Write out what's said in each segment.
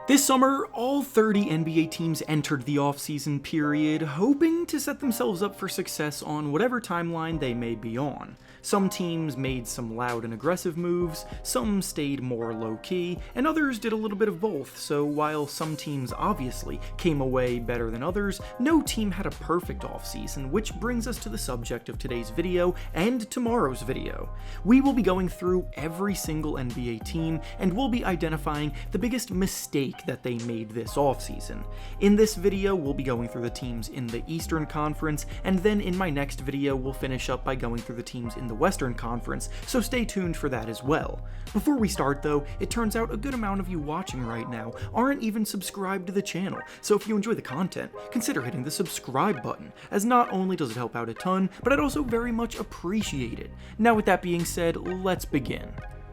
This summer, all 30 NBA teams entered the offseason period, hoping to set themselves up for success on whatever timeline they may be on. Some teams made some loud and aggressive moves, some stayed more low-key, and others did a little bit of both, so while some teams obviously came away better than others, no team had a perfect offseason, which brings us to the subject of today's video and tomorrow's video. We will be going through every single NBA team, and we'll be identifying the biggest mistake that they made this offseason. In this video, we'll be going through the teams in the Eastern Conference, and then in my next video, we'll finish up by going through the teams in the Western Conference, so stay tuned for that as well. Before we start though, it turns out a good amount of you watching right now aren't even subscribed to the channel, so if you enjoy the content, consider hitting the subscribe button, as not only does it help out a ton, but I'd also very much appreciate it. Now with that being said, let's begin.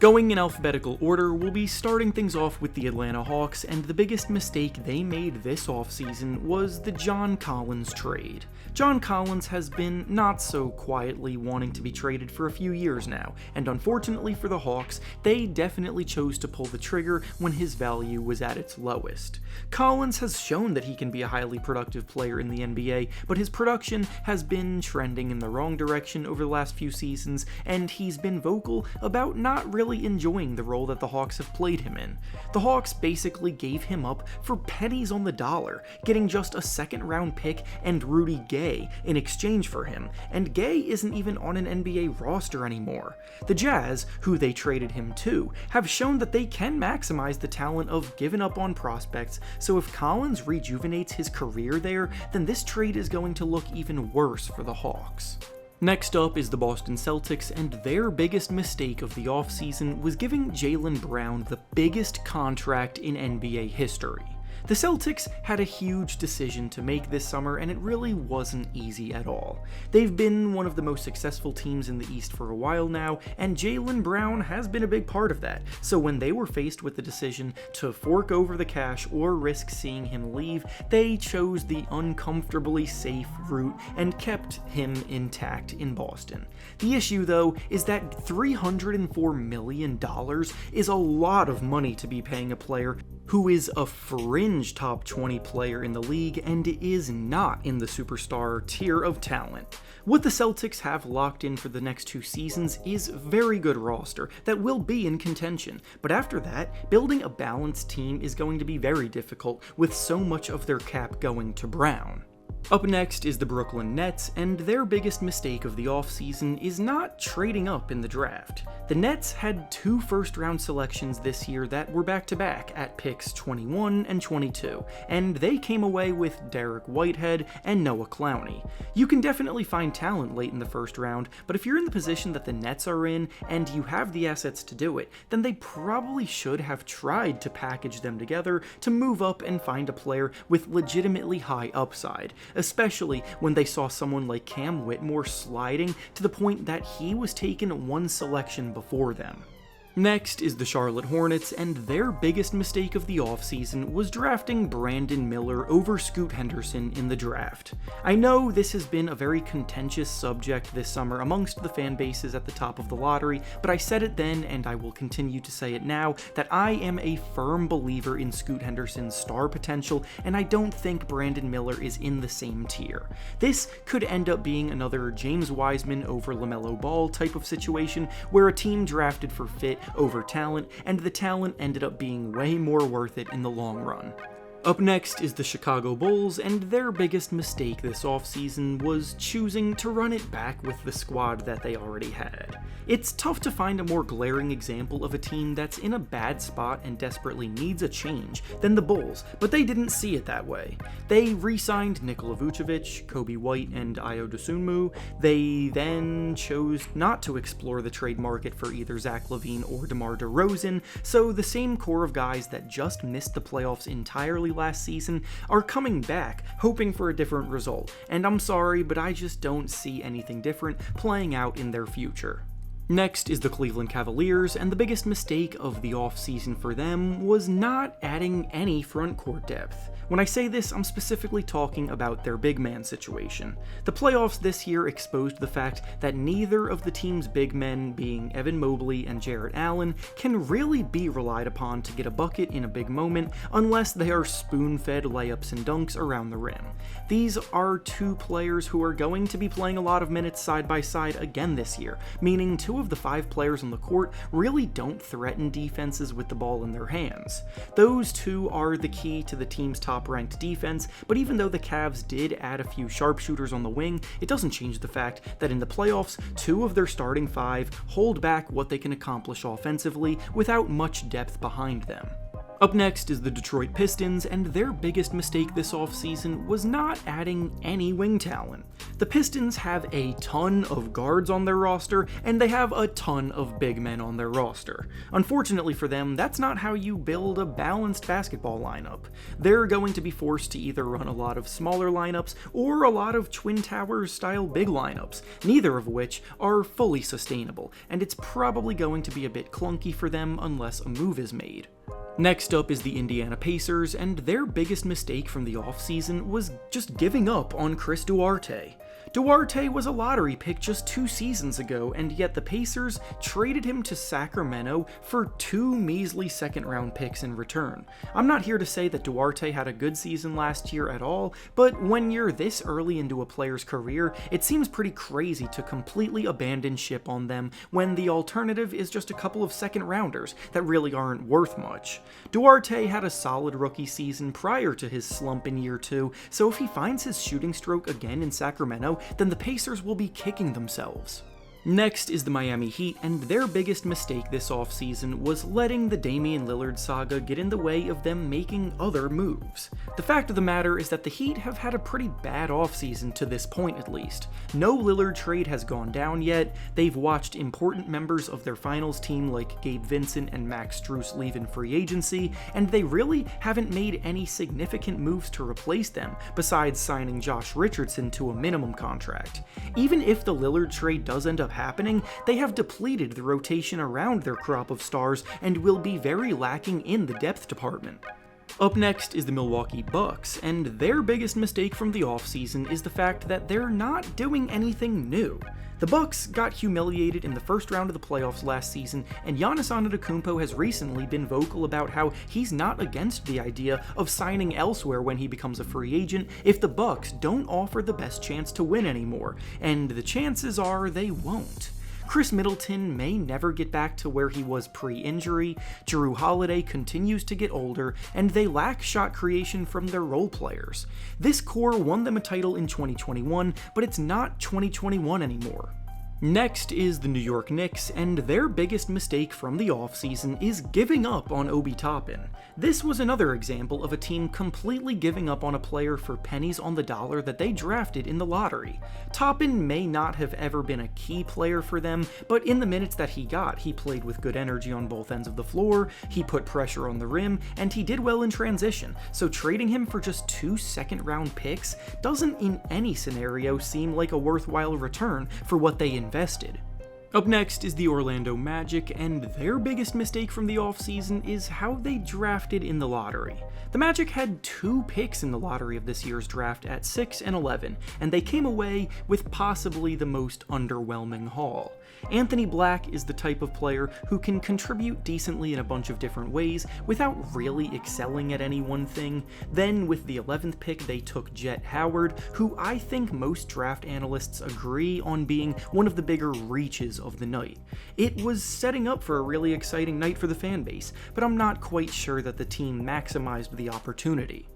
Going in alphabetical order, we'll be starting things off with the Atlanta Hawks, and the biggest mistake they made this offseason was the John Collins trade. John Collins has been not so quietly wanting to be traded for a few years now, and unfortunately for the Hawks, they definitely chose to pull the trigger when his value was at its lowest. Collins has shown that he can be a highly productive player in the NBA, but his production has been trending in the wrong direction over the last few seasons, and he's been vocal about not really enjoying the role that the Hawks have played him in. The Hawks basically gave him up for pennies on the dollar, getting just a second-round pick and Rudy Gay in exchange for him, and Gay isn't even on an NBA roster anymore. The Jazz, who they traded him to, have shown that they can maximize the talent of giving up on prospects, so if Collins rejuvenates his career there, then this trade is going to look even worse for the Hawks. Next up is the Boston Celtics, and their biggest mistake of the offseason was giving Jaylen Brown the biggest contract in NBA history. The Celtics had a huge decision to make this summer, and it really wasn't easy at all. They've been one of the most successful teams in the East for a while now, and Jaylen Brown has been a big part of that, so when they were faced with the decision to fork over the cash or risk seeing him leave, they chose the uncomfortably safe route and kept him intact in Boston. The issue, though, is that $304 million is a lot of money to be paying a player who is a fringe top 20 player in the league and is not in the superstar tier of talent. What the Celtics have locked in for the next 2 seasons is a very good roster that will be in contention, but after that, building a balanced team is going to be very difficult with so much of their cap going to Brown. Up next is the Brooklyn Nets, and their biggest mistake of the offseason is not trading up in the draft. The Nets had 2 first-round selections this year that were back-to-back at picks 21 and 22, and they came away with Derek Whitehead and Noah Clowney. You can definitely find talent late in the first round, but if you're in the position that the Nets are in, and you have the assets to do it, then they probably should have tried to package them together to move up and find a player with legitimately high upside, especially when they saw someone like Cam Whitmore sliding to the point that he was taken 1 selection before them. Next is the Charlotte Hornets, and their biggest mistake of the offseason was drafting Brandon Miller over Scoot Henderson in the draft. I know this has been a very contentious subject this summer amongst the fan bases at the top of the lottery, but I said it then and I will continue to say it now that I am a firm believer in Scoot Henderson's star potential, and I don't think Brandon Miller is in the same tier. This could end up being another James Wiseman over LaMelo Ball type of situation where a team drafted for fit over talent, and the talent ended up being way more worth it in the long run. Up next is the Chicago Bulls, and their biggest mistake this offseason was choosing to run it back with the squad that they already had. It's tough to find a more glaring example of a team that's in a bad spot and desperately needs a change than the Bulls, but they didn't see it that way. They re-signed Nikola Vucevic, Kobe White, and Ayo Dosunmu. They then chose not to explore the trade market for either Zach LaVine or DeMar DeRozan, so the same core of guys that just missed the playoffs entirely last season are coming back, hoping for a different result, and I'm sorry, but I just don't see anything different playing out in their future. Next is the Cleveland Cavaliers, and the biggest mistake of the offseason for them was not adding any front court depth. When I say this, I'm specifically talking about their big man situation. The playoffs this year exposed the fact that neither of the team's big men, being Evan Mobley and Jarrett Allen, can really be relied upon to get a bucket in a big moment unless they are spoon-fed layups and dunks around the rim. These are two players who are going to be playing a lot of minutes side by side again this year, meaning two of the 5 players on the court really don't threaten defenses with the ball in their hands. Those two are the key to the team's top-ranked defense, but even though the Cavs did add a few sharpshooters on the wing, it doesn't change the fact that in the playoffs, 2 of their starting 5 hold back what they can accomplish offensively without much depth behind them. Up next is the Detroit Pistons, and their biggest mistake this offseason was not adding any wing talent. The Pistons have a ton of guards on their roster, and they have a ton of big men on their roster. Unfortunately for them, that's not how you build a balanced basketball lineup. They're going to be forced to either run a lot of smaller lineups or a lot of Twin Towers style big lineups, neither of which are fully sustainable, and it's probably going to be a bit clunky for them unless a move is made. Next up is the Indiana Pacers, and their biggest mistake from the offseason was just giving up on Chris Duarte. Duarte was a lottery pick just 2 seasons ago, and yet the Pacers traded him to Sacramento for 2 measly second-round picks in return. I'm not here to say that Duarte had a good season last year at all, but when you're this early into a player's career, it seems pretty crazy to completely abandon ship on them when the alternative is just a couple of second-rounders that really aren't worth much. Duarte had a solid rookie season prior to his slump in year 2, so if he finds his shooting stroke again in Sacramento, then the Pacers will be kicking themselves. Next is the Miami Heat, and their biggest mistake this offseason was letting the Damian Lillard saga get in the way of them making other moves. The fact of the matter is that the Heat have had a pretty bad offseason to this point at least. No Lillard trade has gone down yet, they've watched important members of their finals team like Gabe Vincent and Max Strus leave in free agency, and they really haven't made any significant moves to replace them, besides signing Josh Richardson to a minimum contract. Even if the Lillard trade does end up happening, they have depleted the rotation around their crop of stars and will be very lacking in the depth department. Up next is the Milwaukee Bucks, and their biggest mistake from the offseason is the fact that they're not doing anything new. The Bucks got humiliated in the first round of the playoffs last season, and Giannis Antetokounmpo has recently been vocal about how he's not against the idea of signing elsewhere when he becomes a free agent if the Bucks don't offer the best chance to win anymore, and the chances are they won't. Chris Middleton may never get back to where he was pre-injury, Jrue Holiday continues to get older, and they lack shot creation from their role players. This core won them a title in 2021, but it's not 2021 anymore. Next is the New York Knicks, and their biggest mistake from the offseason is giving up on Obi Toppin. This was another example of a team completely giving up on a player for pennies on the dollar that they drafted in the lottery. Toppin may not have ever been a key player for them, but in the minutes that he got, he played with good energy on both ends of the floor, he put pressure on the rim, and he did well in transition, so trading him for just 2 second-round picks doesn't in any scenario seem like a worthwhile return for what they invested. Up next is the Orlando Magic, and their biggest mistake from the offseason is how they drafted in the lottery. The Magic had 2 picks in the lottery of this year's draft at 6 and 11, and they came away with possibly the most underwhelming haul. Anthony Black is the type of player who can contribute decently in a bunch of different ways without really excelling at any one thing. Then with the 11th pick they took Jet Howard, who I think most draft analysts agree on being one of the bigger reaches of the night. It was setting up for a really exciting night for the fan base, but I'm not quite sure that the team maximized the opportunity.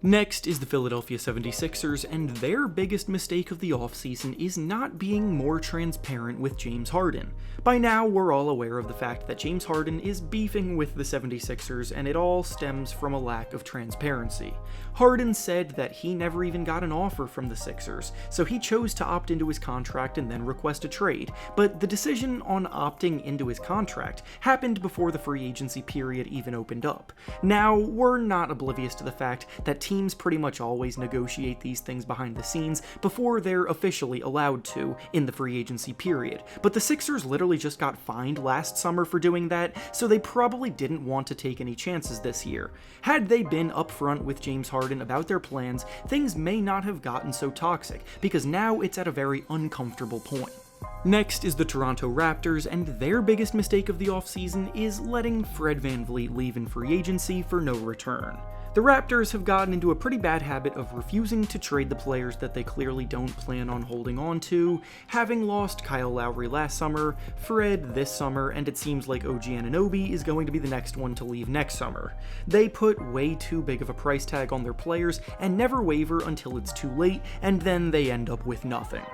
Next is the Philadelphia 76ers, and their biggest mistake of the offseason is not being more transparent with James Harden. By now, we're all aware of the fact that James Harden is beefing with the 76ers, and it all stems from a lack of transparency. Harden said that he never even got an offer from the Sixers, so he chose to opt into his contract and then request a trade, but the decision on opting into his contract happened before the free agency period even opened up. Now, we're not oblivious to the fact that teams pretty much always negotiate these things behind the scenes before they're officially allowed to in the free agency period, but the Sixers literally just got fined last summer for doing that, so they probably didn't want to take any chances this year. Had they been upfront with James Harden about their plans, things may not have gotten so toxic, because now it's at a very uncomfortable point. Next is the Toronto Raptors, and their biggest mistake of the offseason is letting Fred VanVleet leave in free agency for no return. The Raptors have gotten into a pretty bad habit of refusing to trade the players that they clearly don't plan on holding on to, having lost Kyle Lowry last summer, Fred this summer, and it seems like OG Anunoby is going to be the next one to leave next summer. They put way too big of a price tag on their players and never waver until it's too late, and then they end up with nothing.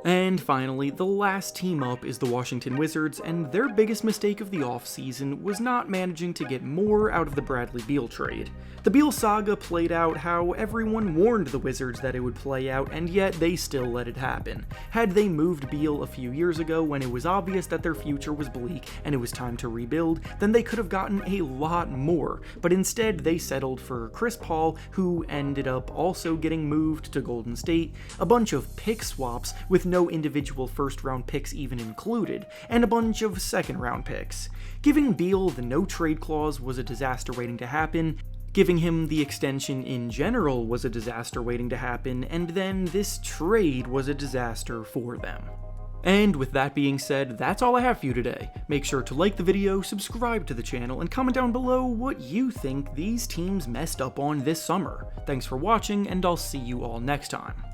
And finally, the last team up is the Washington Wizards, and their biggest mistake of the offseason was not managing to get more out of the Bradley Beal trade. The Beal saga played out how everyone warned the Wizards that it would play out, and yet they still let it happen. Had they moved Beal a few years ago when it was obvious that their future was bleak and it was time to rebuild, then they could have gotten a lot more, but instead they settled for Chris Paul, who ended up also getting moved to Golden State, a bunch of pick swaps with no individual first-round picks even included, and a bunch of second-round picks. Giving Beal the no-trade clause was a disaster waiting to happen, giving him the extension in general was a disaster waiting to happen, and then this trade was a disaster for them. And with that being said, that's all I have for you today. Make sure to like the video, subscribe to the channel, and comment down below what you think these teams messed up on this summer. Thanks for watching, and I'll see you all next time.